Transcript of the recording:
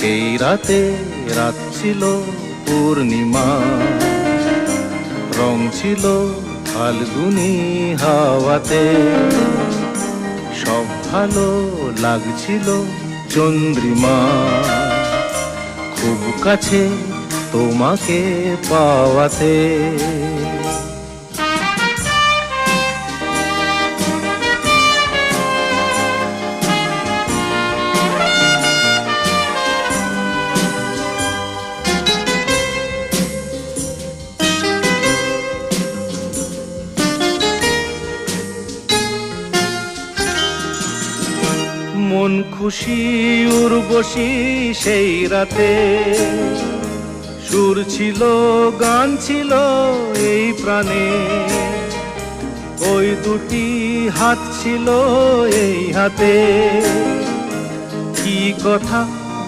সেই রাতে রাত ছিল পূর্ণিমা, রং ছিল ফাল্গুনি হাওয়াতে, সব ভালো লাগছিল চন্দ্রিমা, খুব কাছে তোমাকে পাওয়াতে। মন খুশি উর্বশী সেই রাতে, সুর ছিল গান ছিল এই প্রাণে, ওই দুটি হাত ছিল এই হাতে, কি কথা